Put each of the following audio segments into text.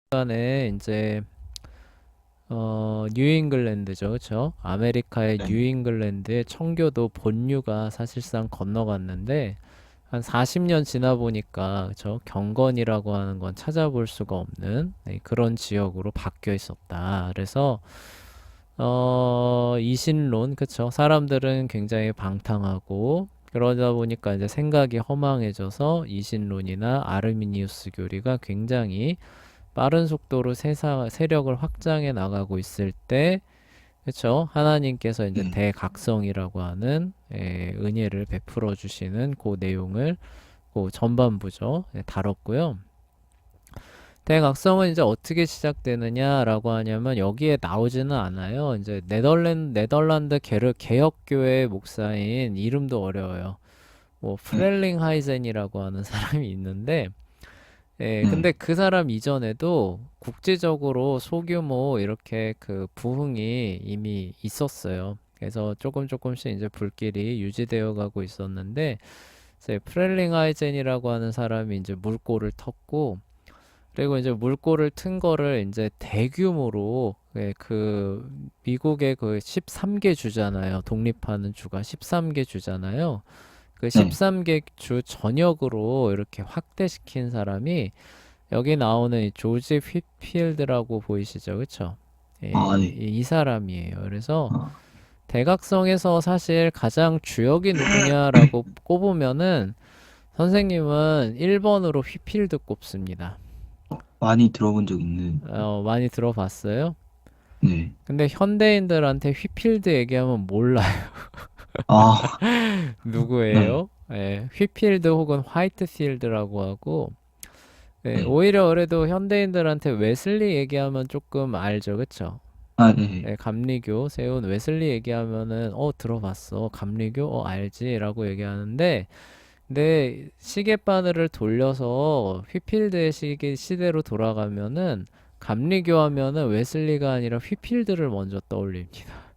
간에 이제 뉴잉글랜드죠, 그렇죠? 아메리카의 네. 뉴잉글랜드의 청교도 본류가 사실상 건너갔는데 한 40년 지나 보니까 저 경건이라고 하는 건 찾아볼 수가 없는 그런 지역으로 바뀌어 있었다. 그래서 이신론, 그쵸? 사람들은 굉장히 방탕하고 그러다 보니까 이제 생각이 허망해져서 이신론이나 아르미니우스 교리가 굉장히 빠른 속도로 세력을 확장해 나가고 있을 때, 그쵸? 하나님께서 이제 네. 대각성이라고 하는 은혜를 베풀어 주시는 그 내용을 그 전반부죠. 다뤘고요. 대각성은 이제 어떻게 시작되느냐라고 하냐면 여기에 나오지는 않아요. 이제 네덜란드 개혁교회 목사인 이름도 어려워요. 뭐 네. 프렐링하이젠이라고 하는 사람이 있는데 네. 근데 그 사람 이전에도 국제적으로 소규모 이렇게 그 부흥이 이미 있었어요. 그래서 조금 조금씩 이제 불길이 유지되어 가고 있었는데 이제 프렐링하이젠이라고 하는 사람이 이제 물꼬를 텄고 그리고 이제 물꼬를 튼 거를 이제 대규모로 그 미국의 그 13개 주잖아요. 독립하는 주가 13개 주잖아요. 그 네. 13개 주 전역으로 이렇게 확대시킨 사람이 여기 나오는 이 조지 휘필드라고 보이시죠? 그쵸? 아, 네. 이 사람이에요. 그래서 아, 대각성에서 사실 가장 주역이 누구냐라고 꼽으면은 선생님은 1번으로 휘필드 꼽습니다. 많이 들어본 적 있는. 많이 들어봤어요? 네. 근데 현대인들한테 휘필드 얘기하면 몰라요. 아, 네. 누구예요? 휘필드 혹은 화이트필드라고 하고 네. 오히려 그래도 현대인들한테 웨슬리 얘기하면 조금 알죠, 그쵸? 아, 네. 감리교 세운 웨슬리 얘기하면은 들어봤어, 감리교 알지라고 얘기하는데 근데 시계바늘을 돌려서 휘필드의 시대로 돌아가면은 감리교 하면은 웨슬리가 아니라 휘필드를 먼저 떠올립니다.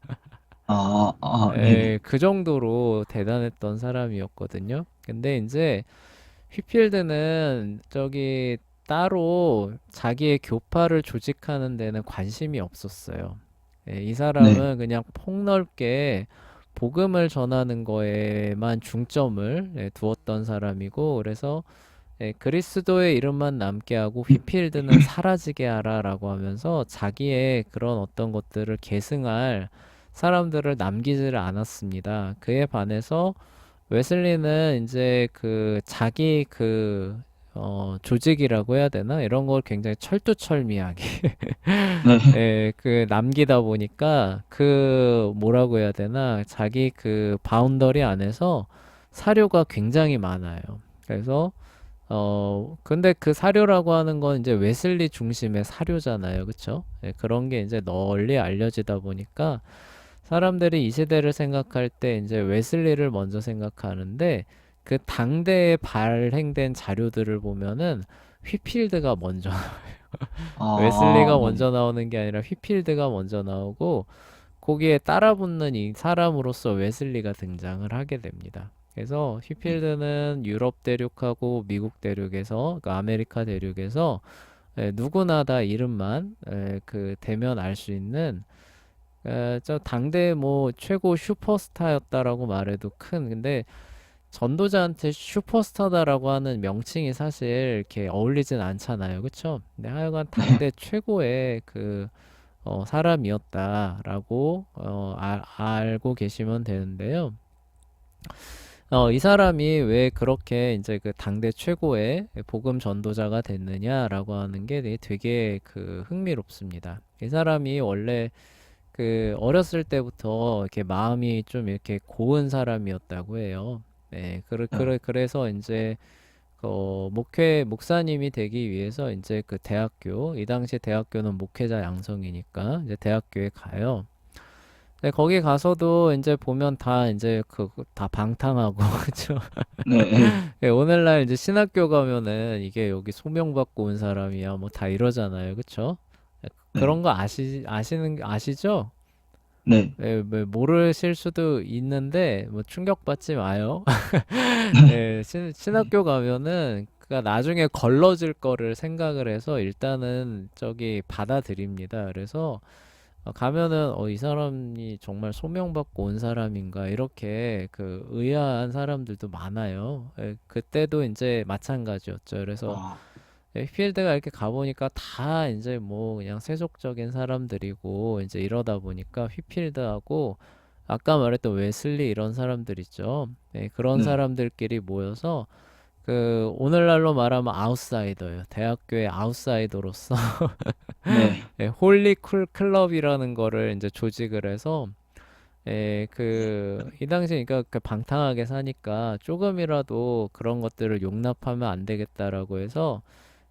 네네. 그 정도로 대단했던 사람이었거든요. 근데 이제 휘필드는 저기 따로 자기의 교파를 조직하는 데는 관심이 없었어요. 이 네. 사람은 그냥 폭넓게 복음을 전하는 거에만 중점을 두었던 사람이고, 그래서 그리스도의 이름만 남게 하고 휘필드는 사라지게 하라라고 하면서 자기의 그런 어떤 것들을 계승할 사람들을 남기지를 않았습니다. 그에 반해서 웨슬리는 이제 그 자기 조직이라고 해야 되나? 이런 걸 굉장히 철두철미하게 네. 그 남기다 보니까 그 뭐라고 해야 되나? 자기 그 바운더리 안에서 사료가 굉장히 많아요. 그래서 근데 그 사료라고 하는 건 이제 웨슬리 중심의 사료잖아요. 그쵸? 그런 게 이제 널리 알려지다 보니까 사람들이 이 시대를 생각할 때 이제 웨슬리를 먼저 생각하는데 그 당대에 발행된 자료들을 보면은 휘필드가 먼저 웨슬리가 네. 먼저 나오는 게 아니라 휘필드가 먼저 나오고 거기에 따라붙는 이 사람으로서 웨슬리가 등장을 하게 됩니다. 그래서 네. 휘필드는 유럽 대륙하고 미국 대륙에서 그 아메리카 대륙에서 누구나 다 이름만 그 대면 알 수 있는 저 당대 뭐 최고 슈퍼스타였다라고 말해도 큰 근데 전도자한테 슈퍼스타다라고 하는 명칭이 사실 이렇게 어울리진 않잖아요. 그쵸? 근데 하여간 네. 당대 최고의 그 사람이었다라고 알고 계시면 되는데요. 이 사람이 왜 그렇게 이제 그 당대 최고의 복음 전도자가 됐느냐라고 하는 게 되게 그 흥미롭습니다. 이 사람이 원래 그 어렸을 때부터 이렇게 마음이 좀 이렇게 고운 사람이었다고 해요. 그래서 이제 목사님이 되기 위해서 이제 그 대학교, 이 당시 대학교는 목회자 양성이니까 이제 대학교에 가요. 근데 거기 가서도 이제 보면 다 이제 다 방탕하고 그죠? 네. 네. 오늘날 이제 신학교 가면은 이게 여기 소명받고 온 사람이야 뭐 다 이러잖아요, 그쵸? 네. 그런 거 아시죠? 네. 뭐 모르실 수도 있는데 뭐 충격받지 마요. 신학교 가면은 그러니까 나중에 걸러질 거를 생각을 해서 일단은 저기 받아들입니다. 그래서 가면은 이 사람이 정말 소명받고 온 사람인가 이렇게 그 의아한 사람들도 많아요. 예, 그때도 이제 마찬가지였죠. 그래서 아, 필드가 이렇게 가보니까 다 이제 뭐 그냥 세속적인 사람들이고 이제 이러다 보니까 휘필드하고 아까 말했던 웨슬리 이런 사람들 있죠. 예, 그런 네, 사람들끼리 모여서 그 오늘날로 말하면 아웃사이더예요. 대학교의 아웃사이더로서 네, 예, 홀리 쿨 클럽이라는 거를 이제 조직을 해서 예, 이 당시에 그러니까 그 방탕하게 사니까 조금이라도 그런 것들을 용납하면 안 되겠다라고 해서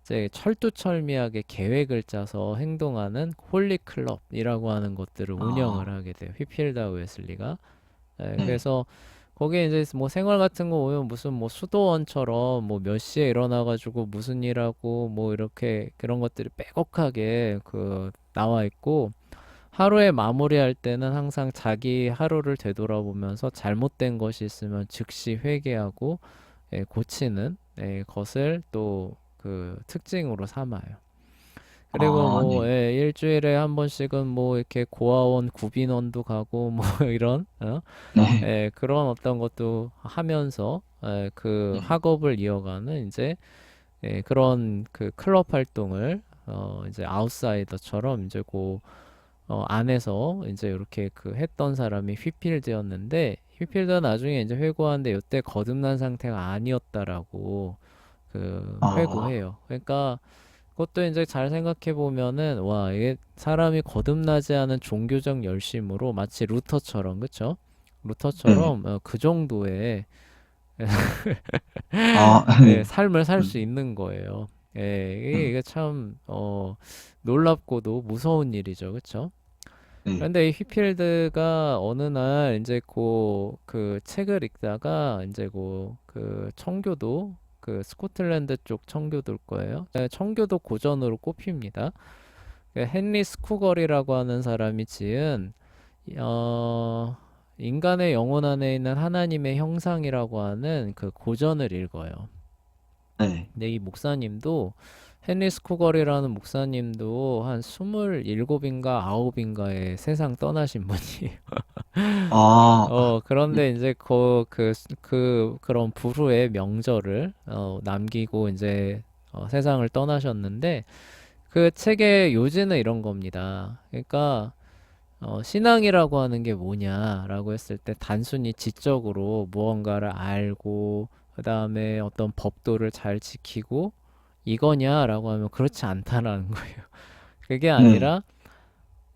이제 철두철미하게 계획을 짜서 행동하는 홀리 클럽이라고 하는 것들을 운영을 아, 하게 돼요. 휘필다 웨슬리가. 예, 네, 그래서 거기에 이제 뭐 생활 같은 거 보면 무슨 뭐 수도원처럼 뭐 몇 시에 일어나가지고 무슨 일하고 뭐 이렇게 그런 것들이 빼곡하게 그 나와 있고 하루에 마무리할 때는 항상 자기 하루를 되돌아보면서 잘못된 것이 있으면 즉시 회개하고 고치는 것을 또 그 특징으로 삼아요. 그리고 아, 뭐 네, 일주일에 한 번씩은 뭐 이렇게 고아원 구빈원도 가고 뭐 이런 네, 그런 어떤 것도 하면서 그 네, 학업을 이어가는 이제 그런 그 클럽 활동을 이제 아웃사이더처럼 이제 안에서 이제 이렇게 그 했던 사람이 휘필드였는데 휘필드가 나중에 이제 회고하는데 이때 거듭난 상태가 아니었다라고 그 아, 회고해요. 그러니까 그것도 이제 잘 생각해 보면은 와 이게 사람이 거듭나지 않은 종교적 열심으로 마치 루터처럼 그쵸? 네, 루터처럼 그 정도의 아, 네, 삶을 살 수 있는 거예요. 네, 이게 참 놀랍고도 무서운 일이죠, 그쵸? 네, 그런데 이 휘필드가 어느 날 이제 그 책을 읽다가 이제 그 청교도 그 스코틀랜드 쪽 청교도일 거예요. 청교도 고전으로 꼽힙니다. 헨리 스쿠걸이라고 하는 사람이 지은 어, 인간의 영혼 안에 있는 하나님의 형상이라고 하는 그 고전을 읽어요. 네, 근데 이 목사님도 헨리 스쿠걸이라는 목사님도 한 27인가 9인가에 세상 떠나신 분이에요. 아, 네, 그런데 이제 그런 불후의 명절을 남기고 이제 세상을 떠나셨는데 그 책의 요지는 이런 겁니다. 그러니까 신앙이라고 하는 게 뭐냐라고 했을 때 단순히 지적으로 무언가를 알고 그다음에 어떤 법도를 잘 지키고 이거냐라고 하면 그렇지 않다라는 거예요. 그게 네, 아니라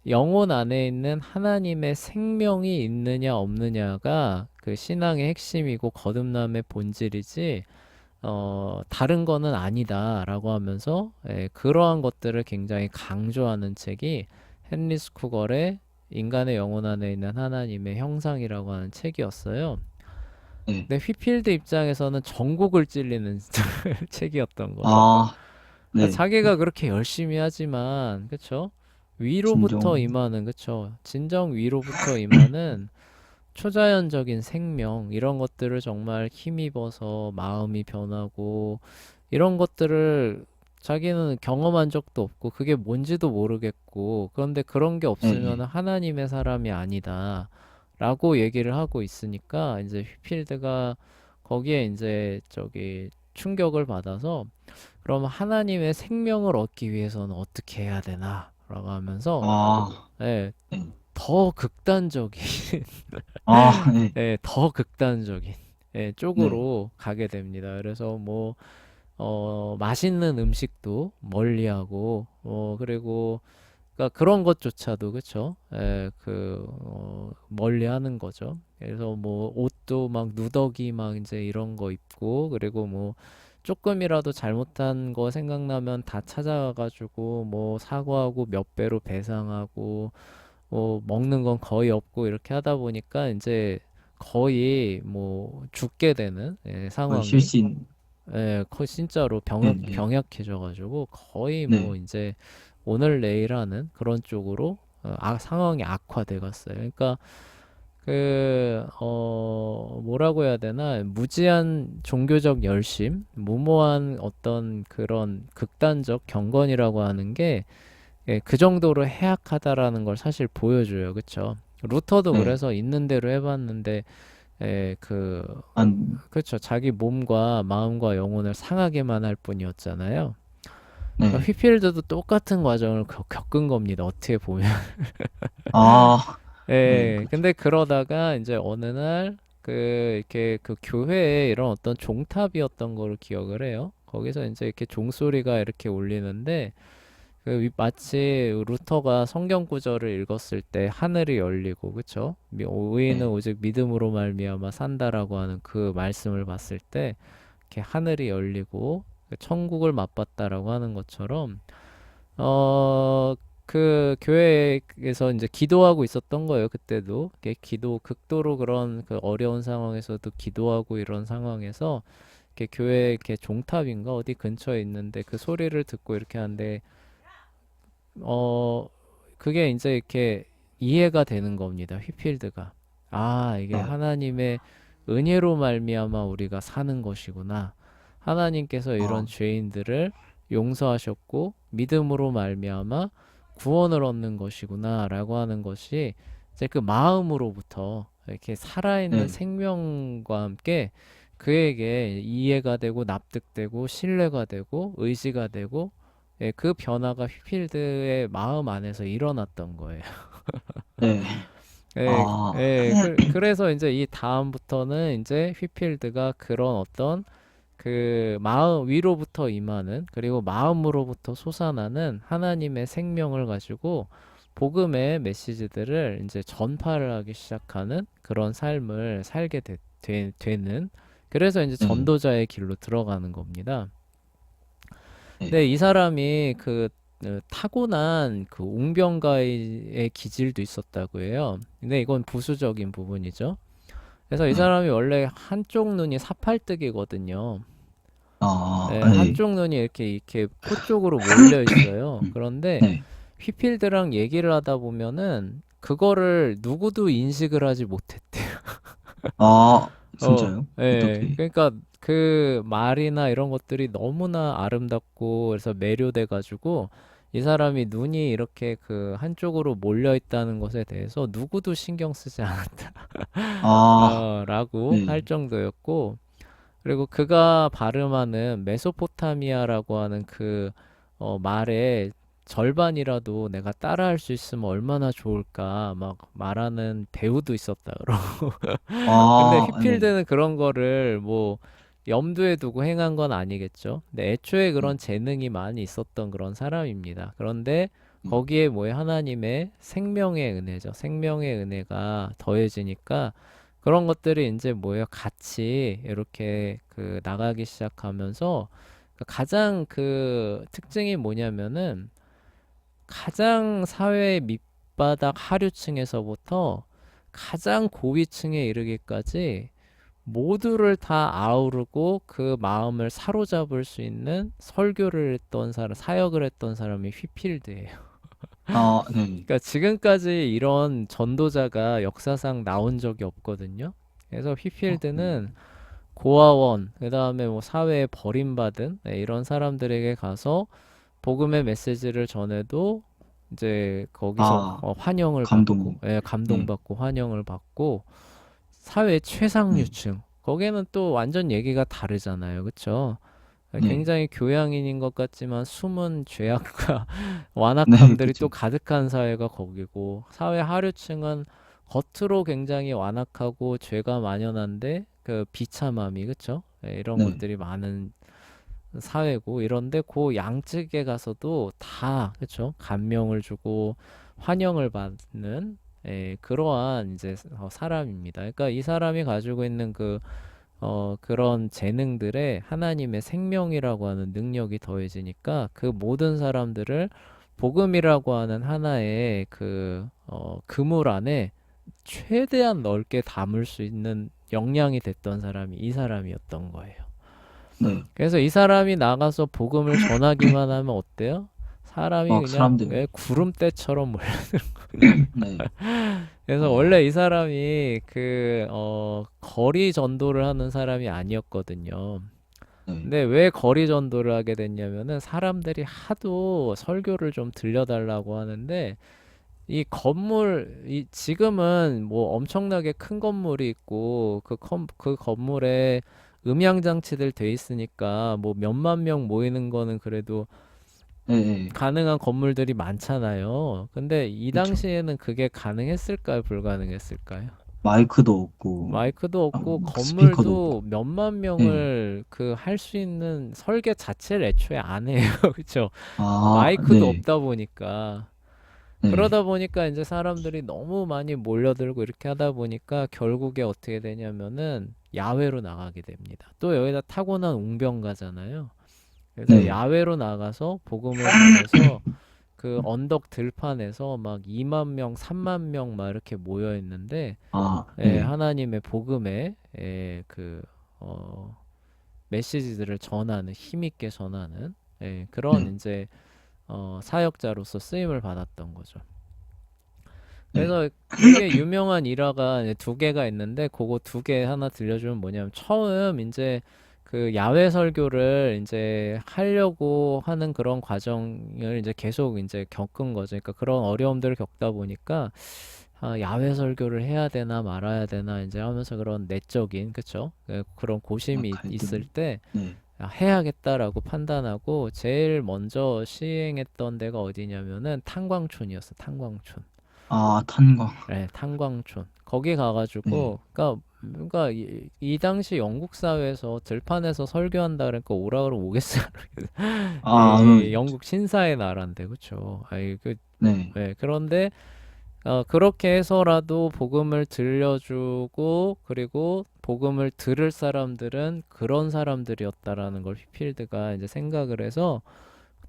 영혼 안에 있는 하나님의 생명이 있느냐 없느냐가 그 신앙의 핵심이고 거듭남의 본질이지 다른 거는 아니다라고 하면서 그러한 것들을 굉장히 강조하는 책이 헨리 스쿠걸의 인간의 영혼 안에 있는 하나님의 형상이라고 하는 책이었어요. 네, 근데 휘필드 입장에서는 전곡을 찔리는 책이었던 거죠. 아, 네, 자기가 그렇게 열심히 하지만, 그쵸? 위로부터 진정, 임하는, 그쵸? 진정 위로부터 임하는 초자연적인 생명, 이런 것들을 정말 힘입어서 마음이 변하고, 이런 것들을 자기는 경험한 적도 없고, 그게 뭔지도 모르겠고, 그런데 그런 게 네, 없으면 네, 하나님의 사람이 아니다. 라고 얘기를 하고 있으니까, 이제 휘필드가 거기에 이제 저기 충격을 받아서, 그럼 하나님의 생명을 얻기 위해서는 어떻게 해야 되나? 라고 하면서, 아, 예, 네, 더 극단적인, 아, 네, 더 극단적인, 네, 쪽으로 가게 됩니다. 그래서 뭐, 맛있는 음식도 멀리하고, 그리고, 그러니까 그런 것조차도, 그쵸? 멀리하는 거죠. 그래서 뭐, 옷도 막 누더기 막 이제 이런 거 입고, 그리고 뭐, 조금이라도 잘못한 거 생각나면 다 찾아가가지고, 뭐, 사과하고 몇 배로 배상하고, 뭐, 먹는 건 거의 없고, 이렇게 하다 보니까 이제 거의 뭐, 죽게 되는, 거의 상황이 실신, 진짜로 네, 네, 병약해져가지고 거의 뭐 네, 이제 오늘 내일 하는 그런 쪽으로 상황이 악화돼 갔어요. 그러니까 뭐라고 해야 되나, 무지한 종교적 열심, 무모한 어떤 그런 극단적 경건이라고 하는 게, 예, 그 정도로 해악하다라는 걸 사실 보여줘요. 그쵸? 루터도 네. 그래서 있는 대로 해봤는데, 예, 안, 그쵸. 자기 몸과 마음과 영혼을 상하게만 할 뿐이었잖아요. 그러니까 네. 휘필드도 똑같은 과정을 겪은 겁니다. 어떻게 보면. 아, 네, 예, 그렇죠. 근데 그러다가 이제 어느 날 이렇게 그 교회에 이런 어떤 종탑이었던 거를 기억을 해요. 거기서 이제 이렇게 종소리가 이렇게 울리는데 마치 루터가 성경 구절을 읽었을 때 하늘이 열리고, 그쵸? 의인은 네, 오직 믿음으로 말미암아 산다라고 하는 그 말씀을 봤을 때 이렇게 하늘이 열리고 그 천국을 맛봤다라고 하는 것처럼 그 교회에서 이제 기도하고 있었던 거예요. 그때도 이렇게 극도로 그런 그 어려운 상황에서도 기도하고 이런 상황에서 이렇게 교회 이렇게 종탑인가 어디 근처에 있는데 그 소리를 듣고 이렇게 하는데 어 그게 이제 이렇게 이해가 되는 겁니다. 휘필드가, 아, 이게 아, 하나님의 은혜로 말미암아 우리가 사는 것이구나. 하나님께서 이런 아, 죄인들을 용서하셨고 믿음으로 말미암아 구원을 얻는 것이구나라고 하는 것이 이제 그 마음으로부터 이렇게 살아있는 네, 생명과 함께 그에게 이해가 되고 납득되고 신뢰가 되고 의지가 되고, 예, 그 변화가 휘필드의 마음 안에서 일어났던 거예요. 네. 예, 아, 예, 그래서 이제 이 다음부터는 이제 휘필드가 그런 어떤 그 마음 위로부터 임하는, 그리고 마음으로부터 솟아나는 하나님의 생명을 가지고 복음의 메시지들을 이제 전파를 하기 시작하는 그런 삶을 살게 되는, 그래서 이제 네, 전도자의 길로 들어가는 겁니다. 네, 네, 이 사람이 타고난 그 웅변가의 기질도 있었다고 해요. 근데 이건 부수적인 부분이죠. 그래서 이 네. 사람이 원래 한쪽 눈이 사팔뜨기거든요. 아, 네, 네, 한쪽 눈이 이렇게 코 쪽으로 몰려 있어요. 그런데 네. 휘필드랑 얘기를 하다 보면은 그거를 누구도 인식을 하지 못했대요. 아, 진짜요? 예. 어떻게? 그러니까 그 말이나 이런 것들이 너무나 아름답고 그래서 매료돼 가지고 이 사람이 눈이 이렇게 그 한쪽으로 몰려 있다는 것에 대해서 누구도 신경 쓰지 않았다. 아, 라고 할 네, 정도였고, 그리고 그가 발음하는 메소포타미아라고 하는 말의 절반이라도 내가 따라할 수 있으면 얼마나 좋을까 막 말하는 배우도 있었다 그러고. 근데 아, 네, 휘필드는 그런 거를 뭐 염두에 두고 행한 건 아니겠죠. 근데 애초에 네, 그런 재능이 많이 있었던 그런 사람입니다. 그런데 거기에 뭐에 하나님의 생명의 은혜죠. 생명의 은혜가 더해지니까 그런 것들이 이제 뭐예요? 같이 이렇게 그 나가기 시작하면서 가장 그 특징이 뭐냐면은 가장 사회의 밑바닥 하류층에서부터 가장 고위층에 이르기까지 모두를 다 아우르고 그 마음을 사로잡을 수 있는 설교를 했던 사람, 사역을 했던 사람이 휘필드예요. 아, 네, 그러니까 지금까지 이런 전도자가 역사상 나온 적이 없거든요. 그래서 네, 휘필드는 고아원, 그다음에 뭐 사회에 버림받은, 네, 이런 사람들에게 가서 복음의 메시지를 전해도 이제 거기서 아, 환영을 받고, 감동. 예, 네, 감동받고 환영을 받고 사회 네, 최상류층. 거기에는 또 완전 얘기가 다르잖아요. 그쵸? 네, 굉장히 교양인인 것 같지만 숨은 죄악과 네, 완악함들이 또 그쵸. 가득한 사회가 거기고, 사회 하류층은 겉으로 굉장히 완악하고 죄가 만연한데 그 비참함이, 그쵸? 예, 이런 네, 것들이 많은 사회고, 이런데 그 양측에 가서도 다, 그쵸? 감명을 주고 환영을 받는, 예, 그러한 이제 사람입니다. 그러니까 이 사람이 가지고 있는 그런 재능들에 하나님의 생명이라고 하는 능력이 더해지니까 그 모든 사람들을 복음이라고 하는 하나의 그물 안에 최대한 넓게 담을 수 있는 역량이 됐던 사람이 이 사람이었던 거예요. 네, 그래서 이 사람이 나가서 복음을 전하기만 하면 어때요? 사람이 막 그냥 사람들, 왜 구름대처럼 몰려. 네, 그래서 원래 어, 이 사람이 거리 전도를 하는 사람이 아니었거든요. 네, 근데 왜 거리 전도를 하게 됐냐면은 사람들이 하도 설교를 좀 들려달라고 하는데 지금은 뭐 엄청나게 큰 건물이 있고 그 건물에 음향 장치들 돼 있으니까 뭐 몇만 명 모이는 거는 그래도 네, 네, 가능한 건물들이 많잖아요. 근데 이 그쵸. 당시에는 그게 가능했을까요? 불가능했을까요? 마이크도 없고, 마이크도 아, 없고 스피커도 없고, 건물도 몇만 네, 명을 그 할 수 있는 설계 자체를 애초에 안 해요. 그쵸? 아, 마이크도 네, 없다 보니까. 네, 그러다 보니까 이제 사람들이 너무 많이 몰려들고 이렇게 하다 보니까 결국에 어떻게 되냐면은 야외로 나가게 됩니다. 또 여기다 타고난 웅변가잖아요. 그래서 네, 야외로 나가서 복음을 전해서 그 언덕 들판에서 막 2만 명, 3만 명 막 이렇게 모여 있는데 아, 네, 하나님의 복음의 메시지들을 전하는 힘 있게 전하는 그런 네, 이제 사역자로서 쓰임을 받았던 거죠. 네, 그래서 되게 유명한 일화가 이제 두 개가 있는데 그거 두 개 하나 들려주면 뭐냐면 처음 이제 그 야외 설교를 이제 하려고 하는 그런 과정을 이제 계속 이제 겪은 거죠. 그러니까 그런 어려움들을 겪다 보니까 야외 설교를 해야 되나 말아야 되나 이제 하면서 그런 내적인 그쵸? 그런 아, 고심이 있을 갈등, 때 네, 해야겠다라고 판단하고 제일 먼저 시행했던 데가 어디냐면은 탄광촌이었어. 탄광촌. 아, 탄광, 네, 탄광촌. 거기 네, 가가지고, 그러니까 이 당시 영국 사회에서 들판에서 설교한다 그러니까 오라 그러면 오겠어요. 아, 안 오죠. 영국 신사의 나라인데, 그쵸? 네, 그런데 그렇게 해서라도 복음을 들려주고 그리고 복음을 들을 사람들은 그런 사람들이었다라는 걸 휘필드가 이제 생각을 해서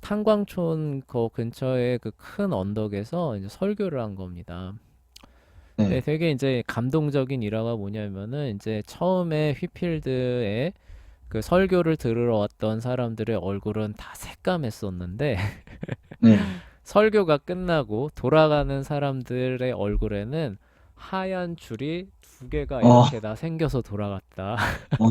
탄광촌 그 근처에 그 큰 언덕에서 이제 설교를 한 겁니다. 네, 네, 되게 이제 감동적인 일화가 뭐냐면은 이제 처음에 휘필드에 그 설교를 들으러 왔던 사람들의 얼굴은 다 새까맸었는데 네, 설교가 끝나고 돌아가는 사람들의 얼굴에는 하얀 줄이 두 개가 어, 이렇게 다 생겨서 돌아갔다. 어,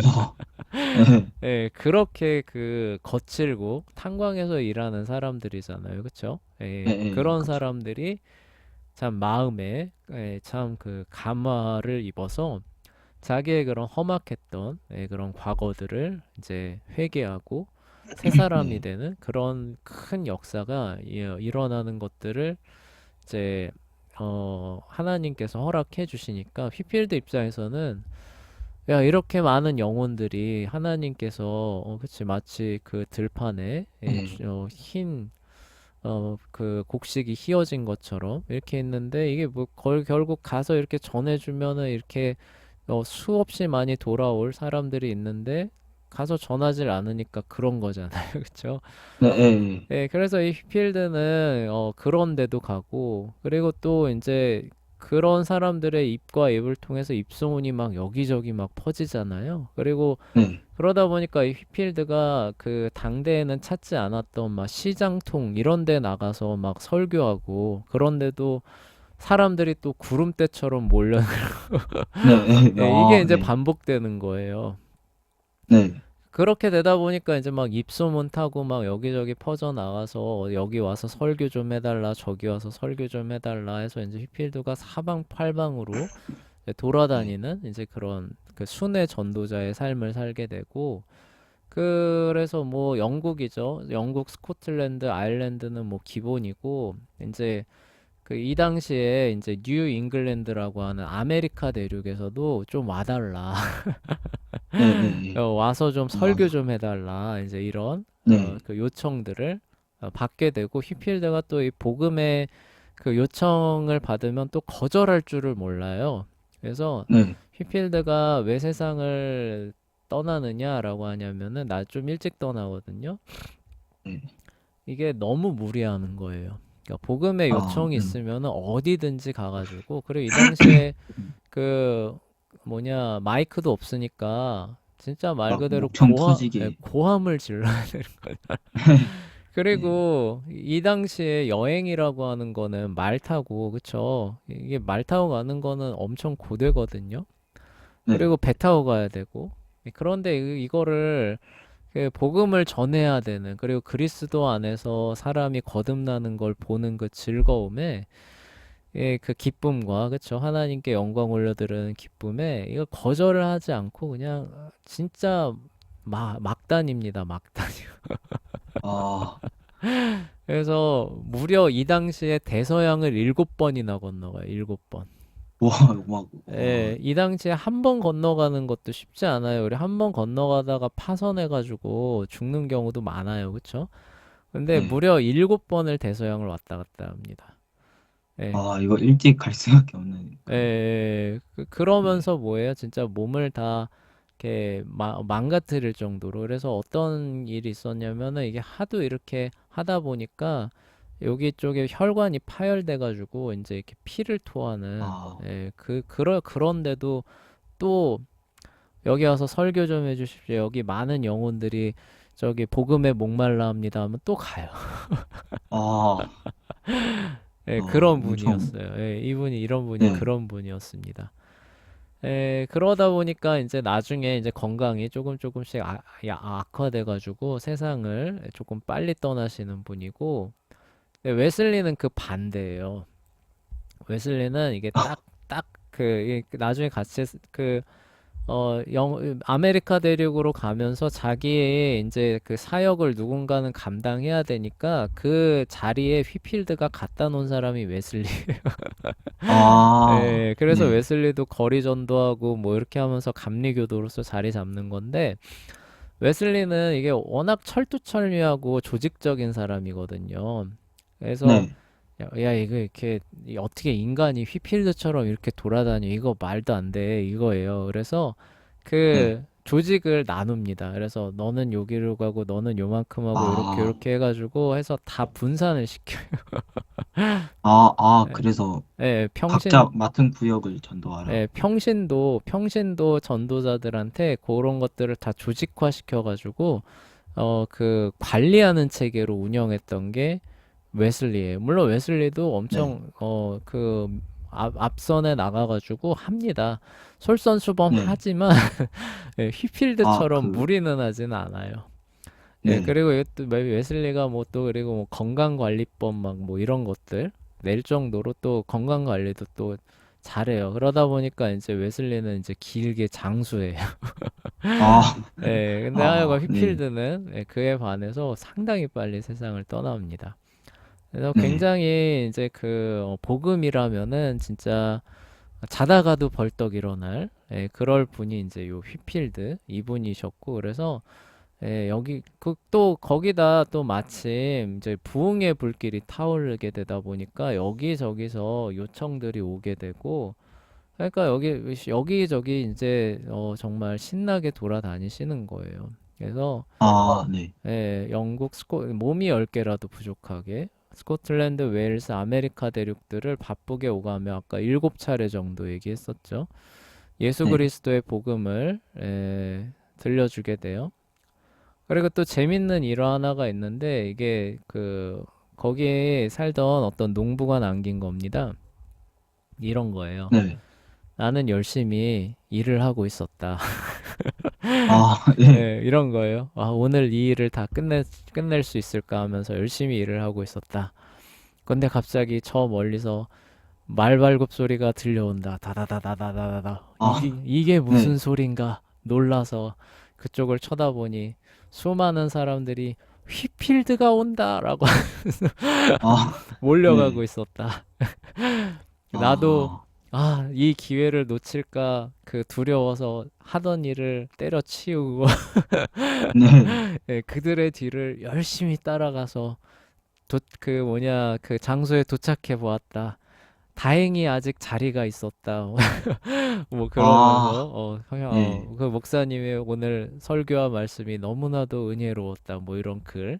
네, 예, 그렇게 그 거칠고 탄광에서 일하는 사람들이잖아요. 그쵸? 네, 네, 그런 그쵸. 사람들이 참 마음에 참 그 감화를 입어서 자기의 그런 험악했던 그런 과거들을 이제 회개하고 새 사람이 네, 되는 그런 큰 역사가 일어나는 것들을 이제 하나님께서 허락해 주시니까 휘필드 입장에서는 야, 이렇게 많은 영혼들이 하나님께서 그치 마치 그 들판에 네, 그 곡식이 휘어진 것처럼 이렇게 있는데 이게 뭐 결국 가서 이렇게 전해주면은 이렇게 수없이 많이 돌아올 사람들이 있는데 가서 전하질 않으니까 그런 거잖아요. 그쵸? 네, 네, 그래서 이 필드는 그런 데도 가고 그리고 또 이제 그런 사람들의 입과 입을 통해서 입소문이 막 여기저기 막 퍼지잖아요. 그리고 네, 그러다 보니까 이 휘필드가 그 당대에는 찾지 않았던 막 시장통 이런 데 나가서 막 설교하고 그런데도 사람들이 또 구름대처럼 몰려. 네, 네, 이게 아, 이제 네, 반복되는 거예요. 네, 그렇게 되다 보니까 이제 막 입소문 타고 막 여기저기 퍼져 나가서 여기 와서 설교 좀 해달라 저기 와서 설교 좀 해달라 해서 이제 휘필드가 사방팔방으로 이제 네, 돌아다니는 이제 그런 그 순회 전도자의 삶을 살게 되고 그래서 뭐 영국이죠. 영국, 스코틀랜드, 아일랜드는 뭐 기본이고 이제 그 이 당시에 이제 뉴 잉글랜드라고 하는 아메리카 대륙에서도 좀 와달라. 네, 네, 와서 좀 아, 설교 좀 해달라. 이제 이런 네, 그 요청들을 받게 되고 휘필드가 또 이 복음의 그 요청을 받으면 또 거절할 줄을 몰라요. 그래서 네, 휘필드가 왜 세상을 떠나느냐라고 하냐면은 나 좀 일찍 떠나거든요. 네, 이게 너무 무리하는 거예요. 그러니까 복음의 아, 요청이 있으면은 어디든지 가가지고 그리고 이 당시에 그 뭐냐 마이크도 없으니까 진짜 말 막 그대로 목청 터지게, 고함을 질러야 되는 거예요. 네, 그리고 이 당시에 여행이라고 하는 거는 말 타고, 그쵸? 이게 말 타고 가는 거는 엄청 고되거든요. 네. 그리고 배 타고 가야 되고. 그런데 이거를 그 복음을 전해야 되는, 그리고 그리스도 안에서 사람이 거듭나는 걸 보는 그 즐거움에, 예, 그 기쁨과, 그쵸? 하나님께 영광 올려드리는 기쁨에 이거 거절을 하지 않고 그냥 진짜 막단입니다, 막단. 아, 그래서 무려 이 당시에 대서양을 7번이나 건너가요. 7번. 와, 예, 이 당시에 한 번 건너가는 것도 쉽지 않아요. 우리 한 번 건너가다가 파선해가지고 죽는 경우도 많아요. 그쵸? 근데 네. 무려 7번을 대서양을 왔다 갔다 합니다. 예, 아, 이거 일찍 갈 수밖에 없는 그런. 네. 그러면서 뭐예요? 진짜 몸을 다 이렇게 망가뜨릴 정도로. 그래서 어떤 일이 있었냐면은 이게 하도 이렇게 하다 보니까 여기 쪽에 혈관이 파열돼가지고 이제 이렇게 피를 토하는, 아, 그런데도 또 여기 와서 설교 좀 해주십시오. 여기 많은 영혼들이 저기 복음에 목말라 합니다 하면 또 가요. 아, 예, 그런 엄청, 분이었어요. 예, 이분이 이런 분이 네. 그런 분이었습니다. 그러다 보니까 이제 나중에 이제 건강이 조금씩 악화돼가지고 세상을 조금 빨리 떠나시는 분이고, 웨슬리는 그 반대예요. 웨슬리는 이게 딱 나중에 같이 아메리카 대륙으로 가면서 자기의 이제 그 사역을 누군가는 감당해야 되니까 그 자리에 휘필드가 갖다 놓은 사람이 웨슬리. 아, 예, 그래서 네, 웨슬리도 거리 전도하고 뭐 이렇게 하면서 감리교도로서 자리 잡는 건데, 웨슬리는 이게 워낙 철두철미하고 조직적인 사람이거든요. 그래서 네. 야, 이거 이렇게 어떻게 인간이 휘필드처럼 이렇게 돌아다녀? 이거 말도 안 돼. 이거예요. 그래서 네. 그 조직을 나눕니다. 그래서 너는 여기로 가고 너는 요만큼 하고 아, 이렇게 해가지고 해서 다 분산을 시켜요. 예, 그래서 예, 각자 맡은 구역을 전도하라. 평신도 전도자들한테 그런 것들을 다 조직화 시켜가지고 그 관리하는 체계로 운영했던 게 웨슬리예요. 물론 웨슬리도 네, 엄청 앞선에 나가가지고 합니다. 네. 솔선수범하지만 예, 아, 휘필드처럼 무리는 하지는 않아요. 예, 네, 그리고 이것도 웨슬리가 뭐 또 그리고 뭐 건강관리법 막 뭐 이런 것들 낼 정도로 또 건강관리도 또 잘해요. 그러다 보니까 이제 웨슬리는 이제 길게 장수해요. 아, 예, 근데 하여간 네, 휘필드는 그에 반해서 상당히 빨리 세상을 떠납니다. 그래서 네. 굉장히 이제 복음이라면은 진짜 자다가도 벌떡 일어날 그럴 분이 이제 요 휘필드 이분이셨고, 그래서 여기 또 거기다 또 마침 이제 부흥의 불길이 타오르게 되다 보니까 여기저기서 요청들이 오게 되고, 그러니까 여기저기 이제 정말 신나게 돌아다니시는 거예요. 그래서 네, 영국 몸이 10개라도 부족하게 스코틀랜드, 웨일스, 아메리카 대륙들을 바쁘게 오가며 아까 7차례 정도 얘기했었죠. 예수 네, 그리스도의 복음을 들려주게 돼요. 그리고 또 재밌는 일화 하나가 있는데 이게 거기에 살던 어떤 농부가 남긴 겁니다. 이런 거예요. 네. 나는 열심히 일을 하고 있었다. 네. 이런 거예요. 아, 오늘 이 일을 다 끝낼 수 있을까 하면서 열심히 일을 하고 있었다. 근데 갑자기 저 멀리서 말발굽 소리가 들려온다. 다다다다다다다. 이게 무슨 네. 소린가? 놀라서 그쪽을 쳐다보니 수많은 사람들이 휘필드가 온다라고 네. 몰려가고 있었다. 나도 아, 이 기회를 놓칠까 두려워서 하던 일을 때려치우고 네. 그들의 뒤를 열심히 따라가서 그 장소에 도착해 보았다. 다행히 아직 자리가 있었다. 뭐 그러면서 아, 네. 그 목사님의 오늘 설교와 말씀이 너무나도 은혜로웠다. 뭐 이런 글.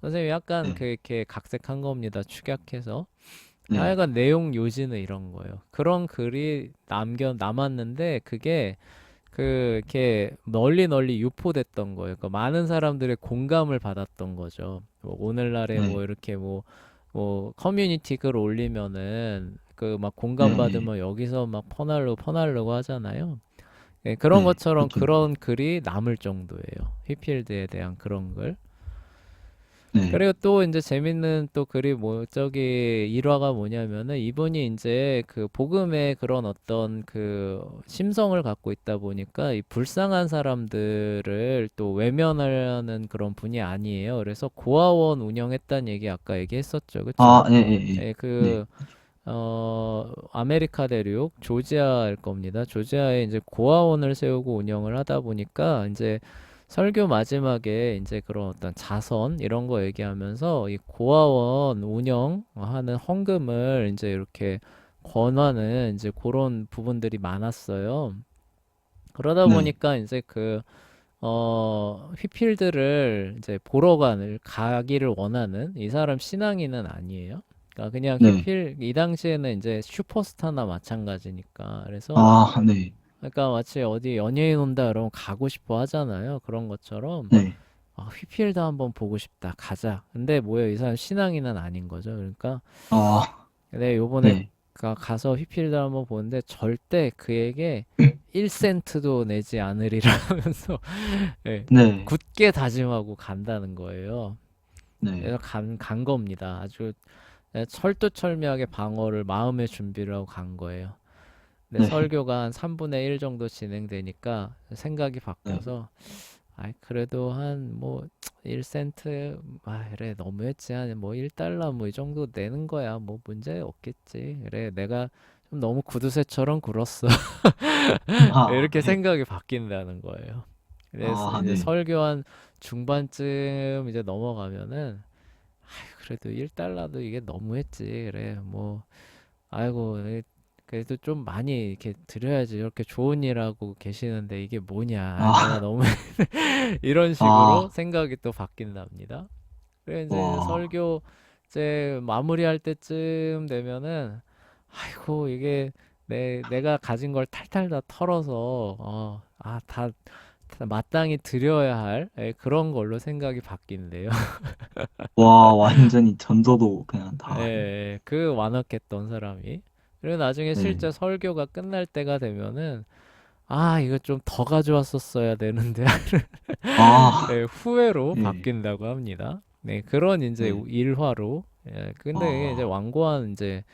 선생님이 약간 네. 이렇게 각색한 겁니다. 축약해서. 네. 하여간 내용 요지는 이런 거예요. 그런 글이 남았는데 그게 이렇게 널리 유포됐던 거예요. 그러니까 많은 사람들의 공감을 받았던 거죠. 뭐 오늘날에 뭐 네. 이렇게 뭐 커뮤니티 글 올리면은 그 막 네. 공감받으면 여기서 막 퍼날르고 하잖아요. 예, 그런 네. 것처럼 그쵸, 그쵸. 그런 글이 남을 정도예요. 휘필드에 대한 그런 글. 네. 그리고 또 이제 재밌는 또 글이 뭐 저기 일화가 뭐냐면은 이분이 이제 그 복음의 그런 어떤 그 심성을 갖고 있다 보니까 이 불쌍한 사람들을 또 외면하는 그런 분이 아니에요. 그래서 고아원 운영했다는 얘기 아까 얘기했었죠. 아, 그쵸? 예, 예, 예. 예, 네. 그 아메리카 대륙 조지아일 겁니다. 조지아에 이제 고아원을 세우고 운영을 하다 보니까 이제 설교 마지막에 이제 그런 어떤 자선 이런 거 얘기하면서 이 고아원 운영하는 헌금을 이제 이렇게 권하는 이제 그런 부분들이 많았어요. 그러다 네. 보니까 이제 휘필드를 이제 보러 가기를 원하는 이 사람 신앙인은 아니에요. 그러니까 그냥 네. 이 당시에는 이제 슈퍼스타나 마찬가지니까. 그래서, 아, 네. 그러니까 마치 어디 연예인 온다 그러면 가고 싶어 하잖아요. 그런 것처럼, 네. 휘필드 한번 보고 싶다. 가자. 근데 뭐예요? 이 사람 신앙인은 아닌 거죠. 그러니까, 아, 내 요번에 네. 가서 휘필드 한번 보는데 절대 그에게 1센트도 내지 않으리라 하면서 예, 네. 굳게 다짐하고 간다는 거예요. 네. 그래서 간 겁니다. 아주 철두철미하게 방어를 마음의 준비를 하고 간 거예요. 근데 네. 설교가 한 3분의 1 정도 진행되니까 생각이 네. 바뀌어서 그래도 한 뭐 1센트 그래 너무했지 한 뭐 1달러 뭐 이 정도 내는 거야 뭐 문제 없겠지 그래 내가 좀 너무 구두쇠처럼 굴었어 아, 이렇게 네. 생각이 바뀐다는 거예요. 그래서 아, 이제 네. 설교 한 중반쯤 이제 넘어가면은 그래도 1달러도 이게 너무했지. 그래, 뭐, 아이고, 그래도 좀 많이 이렇게 드려야지. 이렇게 좋은 일 하고 계시는데 이게 뭐냐. 내가 아, 너무 이런 식으로 아, 생각이 또 바뀐답니다. 그래, 이제 와. 설교 이제 마무리할 때쯤 되면은, 아이고, 이게 내가 가진 걸 탈탈 다 털어서, 다 마땅히 드려야 할 그런 걸로 생각이 바뀐대요. 와, 완전히 전도도 그냥 다. 그 완악했던 사람이. 그리고 나중에 네. 실제 설교가 끝날 때가 되면은 이거 좀 더 가져왔었어야 되는데 아, 후회로 네. 바뀐다고 합니다. 네, 그런 이제 네. 일화로. 근데 이게 이제 아, 완고한 이제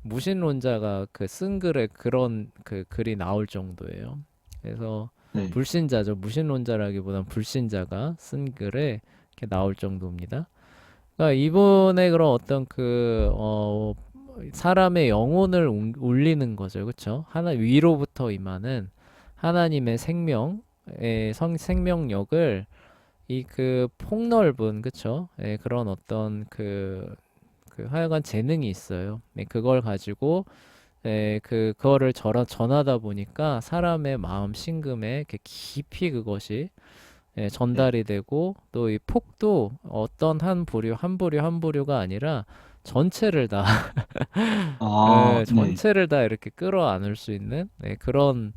무신론자가 그 쓴 글에 그런 그 글이 나올 정도예요. 그래서 네. 불신자죠. 무신론자라기보단 불신자가 쓴 글에 이렇게 나올 정도입니다. 그러니까 이분의 그런 어떤 사람의 영혼을 울리는 거죠. 그쵸? 하나, 위로부터 임하는 하나님의 생명력을 이 그 폭넓은, 그쵸? 그런 어떤 하여간 재능이 있어요. 그걸 가지고, 그거를 전하다 보니까 사람의 마음 심금에 이렇게 깊이 그것이 네. 전달이 되고 또 이 폭도 어떤 한 부류가 아니라 전체를 다 아, 네. 전체를 다 이렇게 끌어안을 수 있는 그런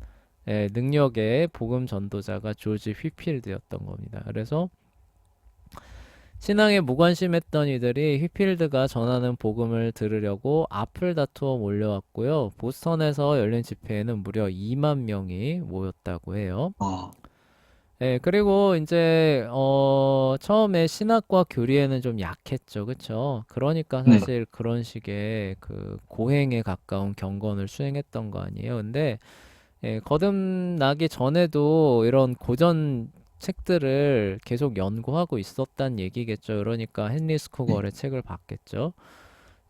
능력의 복음 전도자가 조지 휘필드였던 겁니다. 그래서 신앙에 무관심했던 이들이 휘필드가 전하는 복음을 들으려고 앞을 다투어 몰려왔고요. 보스턴에서 열린 집회에는 무려 2만 명이 모였다고 해요. 아, 그리고 이제 처음에 신학과 교리에는 좀 약했죠. 그쵸? 그러니까 네. 사실 그런 식의 그 고행에 가까운 경건을 수행했던 거 아니에요. 근데 거듭나기 전에도 이런 고전 책들을 계속 연구하고 있었단 얘기겠죠. 그러니까 헨리 네. 스코걸의 책을 봤겠죠.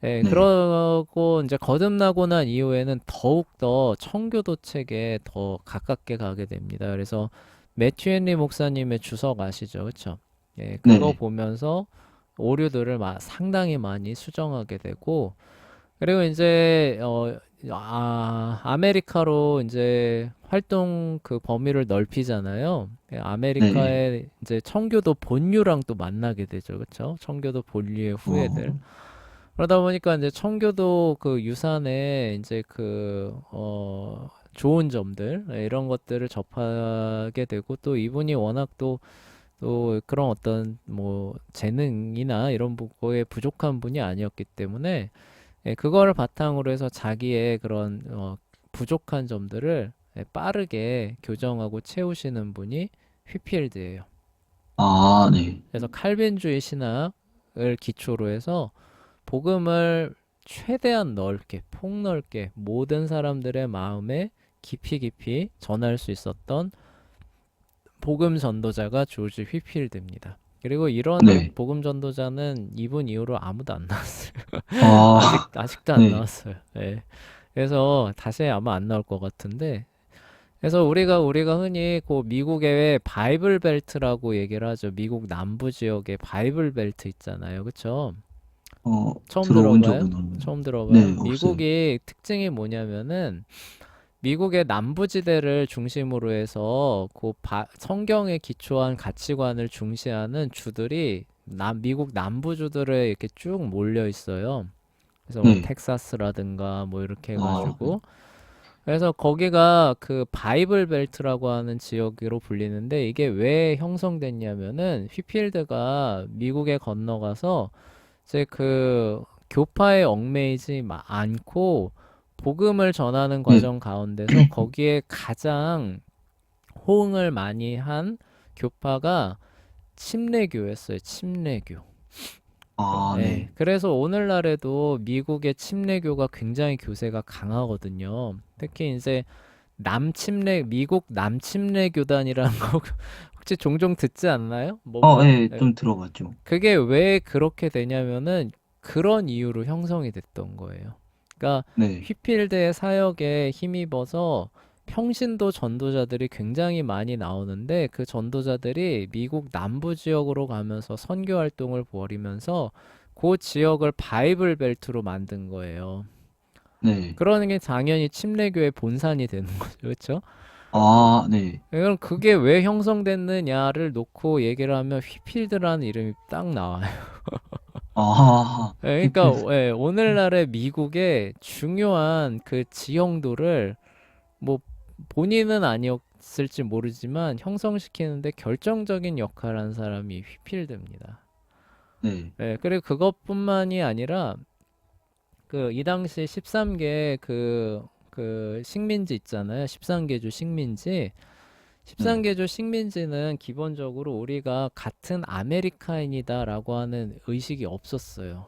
네. 그러고 이제 거듭나고 난 이후에는 더욱더 청교도 책에 더 가깝게 가게 됩니다. 그래서 매튜 헨리 목사님의 주석 아시죠? 그쵸? 그거 네네. 보면서 오류들을 상당히 많이 수정하게 되고, 그리고 이제, 아메리카로 이제 활동 그 범위를 넓히잖아요. 네. 아메리카의 이제 청교도 본류랑 또 만나게 되죠. 그쵸? 청교도 본류의 후예들. 어, 그러다 보니까 이제 청교도 그 유산에 이제 좋은 점들, 이런 것들을 접하게 되고 또 이분이 워낙 또 또 그런 어떤 뭐 재능이나 이런 거에 부족한 분이 아니었기 때문에 그거를 바탕으로 해서 자기의 그런 부족한 점들을 빠르게 교정하고 채우시는 분이 휘필드예요. 아, 네. 그래서 칼빈주의 신학을 기초로 해서 복음을 최대한 넓게, 폭넓게 모든 사람들의 마음에 깊이 깊이 전할 수 있었던 복음 전도자가 조지 휘필드입니다. 그리고 이런 네. 복음 전도자는 이분 이후로 아무도 안 나왔어요. 아, 아직도 안 네. 나왔어요. 예. 그래서 다시 아마 안 나올 것 같은데, 그래서 우리가 흔히 그 미국의 바이블 벨트라고 얘기를 하죠. 미국 남부 지역의 바이블 벨트 있잖아요. 그쵸? 처음 들어본 들어봐요? 적은 없는데. 처음 들어봐요? 네, 없어요. 미국이 특징이 뭐냐면은 미국의 남부지대를 중심으로 해서 성경에 기초한 가치관을 중시하는 주들이 미국 남부주들에 이렇게 쭉 몰려 있어요. 그래서 뭐 네. 텍사스라든가 뭐 이렇게 아, 네. 해가지고 그래서 거기가 그 바이블 벨트라고 하는 지역으로 불리는데 이게 왜 형성됐냐면은 휘필드가 미국에 건너가서 이제 그 교파에 얽매이지 않고 복음을 전하는 네. 과정 가운데서 거기에 가장 호응을 많이 한 교파가 침례교였어요. 침례교. 아, 예. 네. 그래서 오늘날에도 미국의 침례교가 굉장히 교세가 강하거든요. 특히 이제 미국 남침례 교단이라는 거 혹시 종종 듣지 않나요? 예, 예. 좀 들어봤죠. 그게 왜 그렇게 되냐면은 그런 이유로 형성이 됐던 거예요. 그러니까 네. 휘필드의 사역에 힘입어서 평신도 전도자들이 굉장히 많이 나오는데 그 전도자들이 미국 남부 지역으로 가면서 선교 활동을 벌이면서 그 지역을 바이블 벨트로 만든 거예요. 네. 그러는 게 당연히 침례교의 본산이 되는 거죠. 그렇죠? 아, 네. 그럼 그게 왜 형성됐느냐를 놓고 얘기를 하면 휘필드라는 이름이 딱 나와요. 아, 그러니까 히필드. 오늘날의 미국의 중요한 그 지형도를 뭐 본인은 아니었을지 모르지만 형성시키는데 결정적인 역할을 한 사람이 휘필드입니다. 네. 그리고 그것뿐만이 아니라 그 이 당시 13개 그 식민지 있잖아요. 13개주 식민지. 네. 13개주 식민지는 기본적으로 우리가 같은 아메리카인이다라고 하는 의식이 없었어요.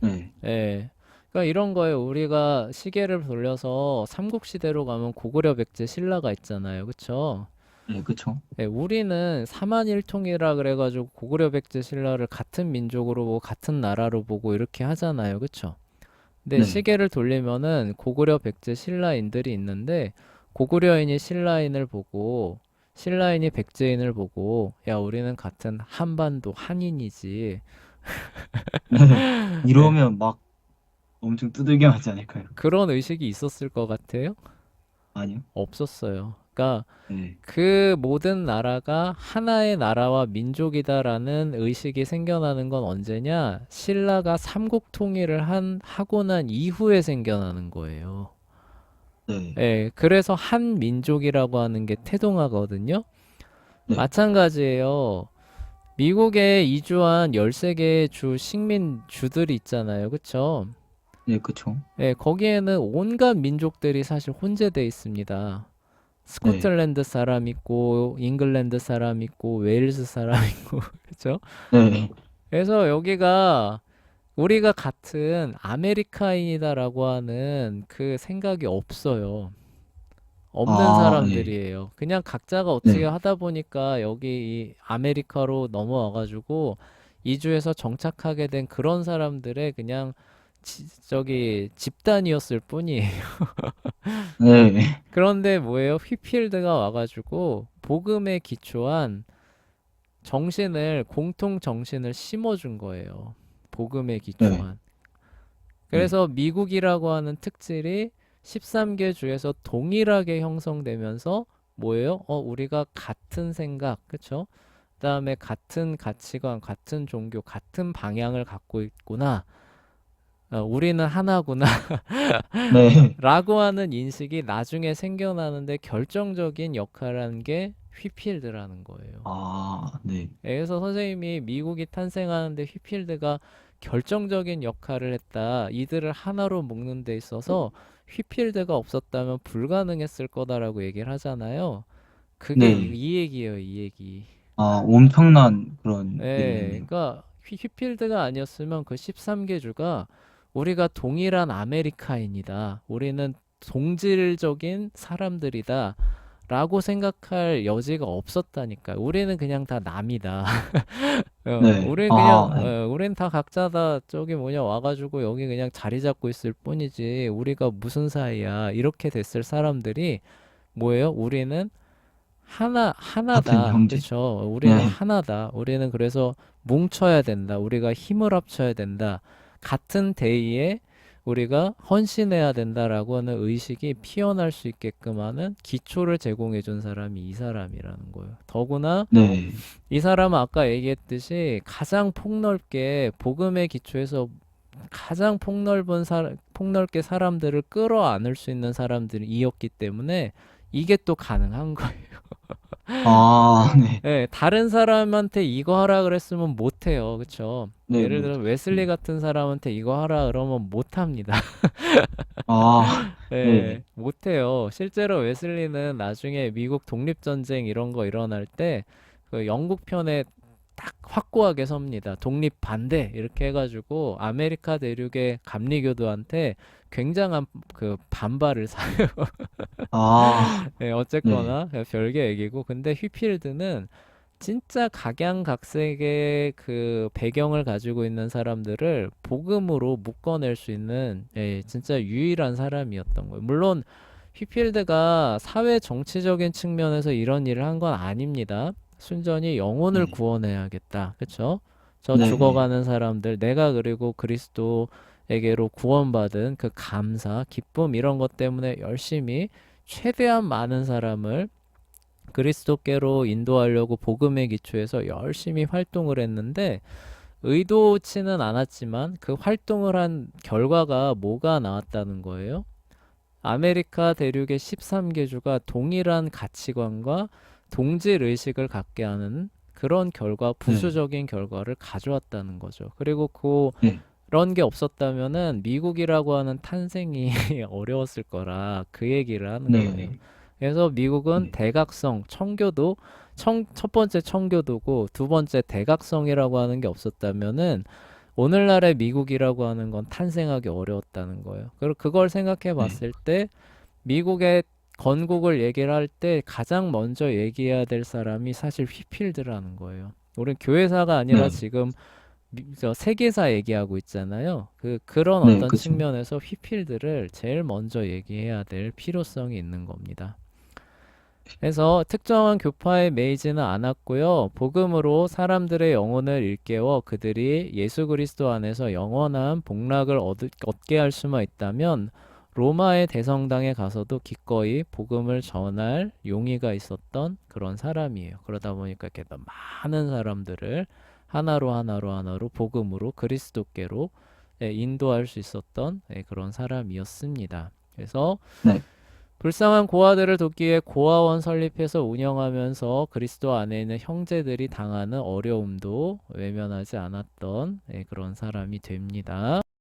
네. 예. 그러니까 이런 거예요. 우리가 시계를 돌려서 삼국시대로 가면 고구려 백제 신라가 있잖아요. 그쵸? 네, 그쵸. 예, 우리는 사만일통이라 그래가지고 고구려 백제 신라를 같은 민족으로 보고 같은 나라로 보고 이렇게 하잖아요. 그쵸? 근데 네. 시계를 돌리면은 고구려 백제 신라인들이 있는데 고구려인이 신라인을 보고 신라인이 백제인을 보고 야 우리는 같은 한반도 한인이지. 네. 예, 이러면 막 엄청 두들겨 맞지 않을까요? 그런 의식이 있었을 것 같아요? 아니요? 없었어요. 그러니까 네. 그 모든 나라가 하나의 나라와 민족이다라는 의식이 생겨나는 건 언제냐? 신라가 삼국 통일을 하고 난 이후에 생겨나는 거예요. 네. 예, 그래서 한 민족이라고 하는 게 태동하거든요. 네. 마찬가지예요. 미국에 이주한 13개의 식민주들이 있잖아요. 그쵸? 네, 그쵸. 예, 거기에는 온갖 민족들이 사실 혼재되어 있습니다. 네. 스코틀랜드 사람 있고, 잉글랜드 사람 있고, 웨일스 사람 있고, 그쵸? 네. 그래서 여기가 우리가 같은 아메리카인이다라고 하는 그 생각이 없어요. 없는 아, 네. 사람들이에요. 그냥 각자가 어떻게 네. 하다 보니까 여기 이 아메리카로 넘어와가지고 이주해서 정착하게 된 그런 사람들의 그냥 저기 집단이었을 뿐이에요. 네. 그런데 뭐예요? 휘필드가 와가지고 복음에 기초한 공통 정신을 심어준 거예요. 복음에 네. 기초한. 네. 그래서 미국이라고 하는 특질이 13개 주에서 동일하게 형성되면서 뭐예요? 우리가 같은 생각, 그쵸? 그다음에 같은 가치관, 같은 종교, 같은 방향을 갖고 있구나. 우리는 하나구나. 네. 라고 하는 인식이 나중에 생겨나는데 결정적인 역할을 한 게 휘필드라는 거예요. 아, 네. 그래서 선생님이 미국이 탄생하는데 휘필드가 결정적인 역할을 했다. 이들을 하나로 묶는 데 있어서 휘필드가 없었다면 불가능했을 거다라고 얘기를 하잖아요. 그게 네. 이 얘기예요, 이 얘기. 아, 엄청난 그런 예, 일이네요. 그러니까 휘필드가 아니었으면 그 13개 주가 우리가 동일한 아메리카인이다. 우리는 동질적인 사람들이다. 라고 생각할 여지가 없었다니까. 우리는 그냥 다 남이다. 네. 우리는 아, 그냥, 네. 우리는 다 각자 다 저기 뭐냐 와가지고 여기 그냥 자리 잡고 있을 뿐이지. 우리가 무슨 사이야. 이렇게 됐을 사람들이 뭐예요? 우리는 같은 하나다. 형제. 그쵸? 우리는 네. 하나다. 우리는 그래서 뭉쳐야 된다. 우리가 힘을 합쳐야 된다. 같은 대의에 우리가 헌신해야 된다라고 하는 의식이 피어날 수 있게끔 하는 기초를 제공해 준 사람이 이 사람이라는 거예요. 더구나 네. 이 사람은 아까 얘기했듯이 가장 폭넓게 복음의 기초에서 가장 폭넓게 사람들을 끌어안을 수 있는 사람들이었기 때문에 이게 또 가능한 거예요. 아, 네. 예, 다른 사람한테 이거 하라 그랬으면 못 해요. 그쵸? 네, 예를 뭐, 들어 웨슬리 같은 사람한테 이거 하라 그러면 못 합니다. 아, 예, 네. 못 해요. 실제로 웨슬리는 나중에 미국 독립전쟁 이런 거 일어날 때 그 영국 편에 딱 확고하게 섭니다. 독립 반대 이렇게 해가지고 아메리카 대륙의 감리교도한테 굉장한 그 반발을 사요. 아, 예, 네. 어쨌거나 별개 얘기고 근데 휘필드는 진짜 각양각색의 그 배경을 가지고 있는 사람들을 복음으로 묶어낼 수 있는 진짜 유일한 사람이었던 거예요. 물론 휘필드가 사회 정치적인 측면에서 이런 일을 한 건 아닙니다. 순전히 영혼을 네. 구원해야겠다. 그쵸? 저 네. 죽어가는 사람들, 내가 그리고 그리스도에게로 구원받은 그 감사, 기쁨 이런 것 때문에 열심히 최대한 많은 사람을 그리스도께로 인도하려고 복음의 기초에서 열심히 활동을 했는데 의도치는 않았지만 그 활동을 한 결과가 뭐가 나왔다는 거예요? 아메리카 대륙의 13개 주가 동일한 가치관과 동질 의식을 갖게 하는 그런 결과, 네. 부수적인 결과를 가져왔다는 거죠. 그리고 네. 그런 게 없었다면은 미국이라고 하는 탄생이 어려웠을 거라 그 얘기를 하는 거예요. 네. 그래서 미국은 네. 대각성, 청교도, 첫 번째 청교도고 두 번째 대각성이라고 하는 게 없었다면은 오늘날의 미국이라고 하는 건 탄생하기 어려웠다는 거예요. 그리고 그걸 생각해 네. 봤을 때 미국의 건국을 얘기를 할 때 가장 먼저 얘기해야 될 사람이 사실 휘필드라는 거예요. 우린 교회사가 아니라 네. 지금 저 세계사 얘기하고 있잖아요. 그런 네. 어떤 그쵸. 측면에서 휘필드를 제일 먼저 얘기해야 될 필요성이 있는 겁니다. 그래서 특정한 교파에 매이지는 않았고요. 복음으로 사람들의 영혼을 일깨워 그들이 예수 그리스도 안에서 영원한 복락을 얻게 할 수만 있다면 로마의 대성당에 가서도 기꺼이 복음을 전할 용의가 있었던 그런 사람이에요. 그러다 보니까 이렇게 더 많은 사람들을 하나로 복음으로 그리스도께로 인도할 수 있었던 그런 사람이었습니다. 그래서 네. 불쌍한 고아들을 돕기에 고아원 설립해서 운영하면서 그리스도 안에 있는 형제들이 당하는 어려움도 외면하지 않았던 그런 사람이 됩니다.